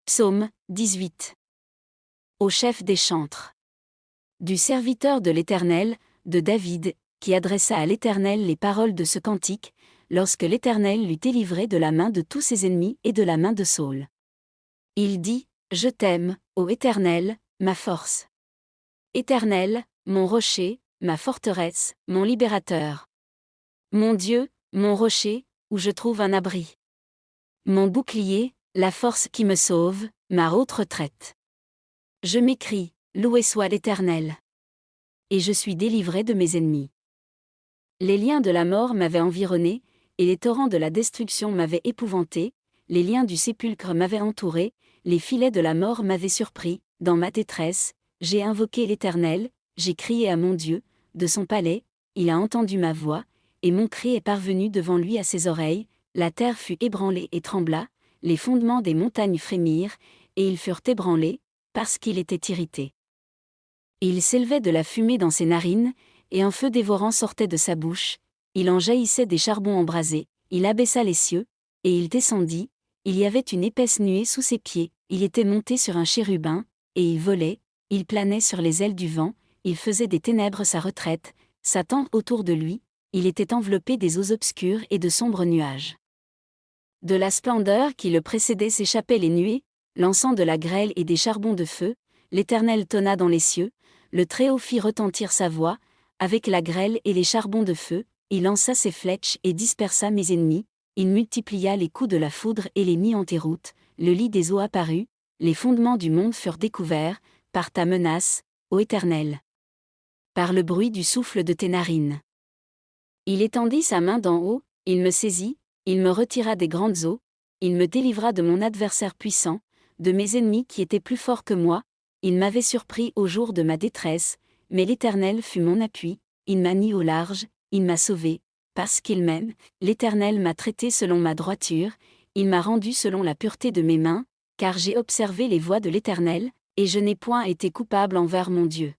Psaume 18. Au chef des chantres. Du serviteur de l'Éternel, de David, qui adressa à l'Éternel les paroles de ce cantique, lorsque l'Éternel l'eut délivré de la main de tous ses ennemis et de la main de Saül. Il dit, Je t'aime, ô Éternel, ma force. Éternel, mon rocher, ma forteresse, mon libérateur. Mon Dieu, mon rocher, où je trouve un abri. Mon bouclier, la force qui me sauve, ma haute retraite. Je m'écrie, loué soit l'Éternel. Et je suis délivré de mes ennemis. Les liens de la mort m'avaient environné, et les torrents de la destruction m'avaient épouvanté, les liens du sépulcre m'avaient entouré, les filets de la mort m'avaient surpris, dans ma détresse, j'ai invoqué l'Éternel, j'ai crié à mon Dieu, de son palais, il a entendu ma voix, et mon cri est parvenu devant lui à ses oreilles, la terre fut ébranlée et trembla, les fondements des montagnes frémirent, et ils furent ébranlés, parce qu'il était irrité. Il s'élevait de la fumée dans ses narines, et un feu dévorant sortait de sa bouche, il en jaillissait des charbons embrasés, il abaissa les cieux, et il descendit, il y avait une épaisse nuée sous ses pieds, il était monté sur un chérubin, et il volait, il planait sur les ailes du vent, il faisait des ténèbres sa retraite, sa tente autour de lui, il était enveloppé des eaux obscures et de sombres nuages. De la splendeur qui le précédait s'échappaient les nuées, lançant de la grêle et des charbons de feu, l'Éternel tonna dans les cieux, le Très-Haut fit retentir sa voix, avec la grêle et les charbons de feu, il lança ses flèches et dispersa mes ennemis, il multiplia les coups de la foudre et les mit en déroute, le lit des eaux apparut, les fondements du monde furent découverts, par ta menace, ô Éternel. Par le bruit du souffle de tes narines. Il étendit sa main d'en haut, il me saisit, il me retira des grandes eaux, il me délivra de mon adversaire puissant, de mes ennemis qui étaient plus forts que moi, il m'avait surpris au jour de ma détresse, mais l'Éternel fut mon appui, il m'a mis au large, il m'a sauvé, parce qu'il m'aime, l'Éternel m'a traité selon ma droiture, il m'a rendu selon la pureté de mes mains, car j'ai observé les voies de l'Éternel, et je n'ai point été coupable envers mon Dieu.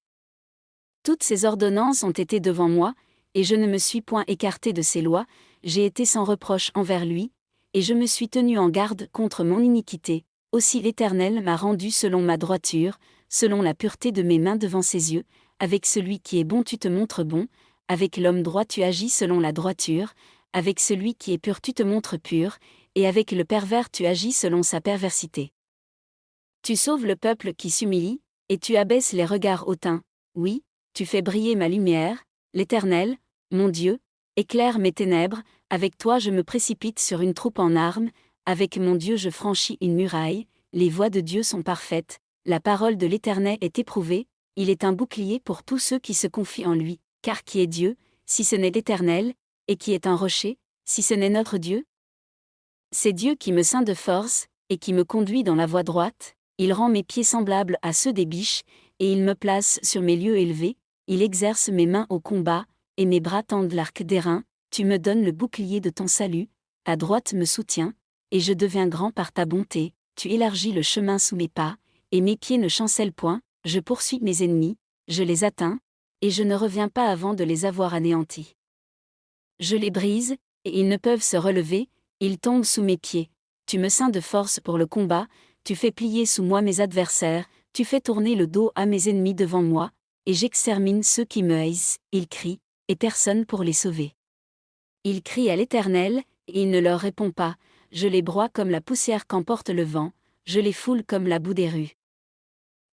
Toutes ses ordonnances ont été devant moi, et je ne me suis point écarté de ses lois, j'ai été sans reproche envers lui, et je me suis tenu en garde contre mon iniquité, aussi l'Éternel m'a rendu selon ma droiture, selon la pureté de mes mains devant ses yeux, avec celui qui est bon tu te montres bon, avec l'homme droit tu agis selon la droiture, avec celui qui est pur tu te montres pur, et avec le pervers tu agis selon sa perversité. Tu sauves le peuple qui s'humilie, et tu abaisses les regards hautains, oui, tu fais briller ma lumière, l'Éternel, mon Dieu, éclaire mes ténèbres, avec toi je me précipite sur une troupe en armes, avec mon Dieu je franchis une muraille, les voies de Dieu sont parfaites, la parole de l'Éternel est éprouvée, il est un bouclier pour tous ceux qui se confient en lui, car qui est Dieu, si ce n'est l'Éternel, et qui est un rocher, si ce n'est notre Dieu? C'est Dieu qui me ceint de force, et qui me conduit dans la voie droite, il rend mes pieds semblables à ceux des biches, et il me place sur mes lieux élevés, il exerce mes mains au combat, et mes bras tendent l'arc d'airain, tu me donnes le bouclier de ton salut, ta droite me soutient, et je deviens grand par ta bonté, tu élargis le chemin sous mes pas, et mes pieds ne chancellent point, je poursuis mes ennemis, je les atteins, et je ne reviens pas avant de les avoir anéantis. Je les brise, et ils ne peuvent se relever, ils tombent sous mes pieds, tu me ceins de force pour le combat, tu fais plier sous moi mes adversaires, tu fais tourner le dos à mes ennemis devant moi, et j'extermine ceux qui me haïssent, ils crient, et personne pour les sauver. Ils crient à l'Éternel, et il ne leur répond pas, je les broie comme la poussière qu'emporte le vent, je les foule comme la boue des rues.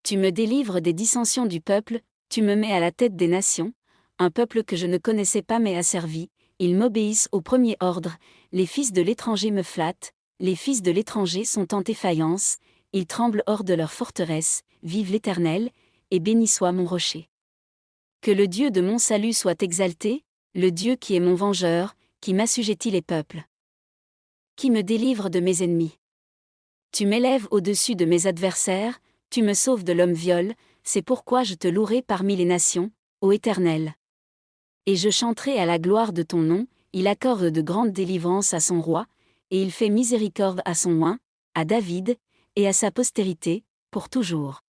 Tu me délivres des dissensions du peuple, tu me mets à la tête des nations, un peuple que je ne connaissais pas m'est asservi, ils m'obéissent au premier ordre, les fils de l'étranger me flattent, les fils de l'étranger sont en défaillance, ils tremblent hors de leur forteresse, vive l'Éternel, et béni soit mon rocher. Que le Dieu de mon salut soit exalté, le Dieu qui est mon vengeur, qui m'assujettit les peuples. Qui me délivre de mes ennemis. Tu m'élèves au-dessus de mes adversaires, tu me sauves de l'homme viol, c'est pourquoi je te louerai parmi les nations, ô Éternel. Et je chanterai à la gloire de ton nom, il accorde de grandes délivrances à son roi, et il fait miséricorde à son oint, à David, et à sa postérité, pour toujours.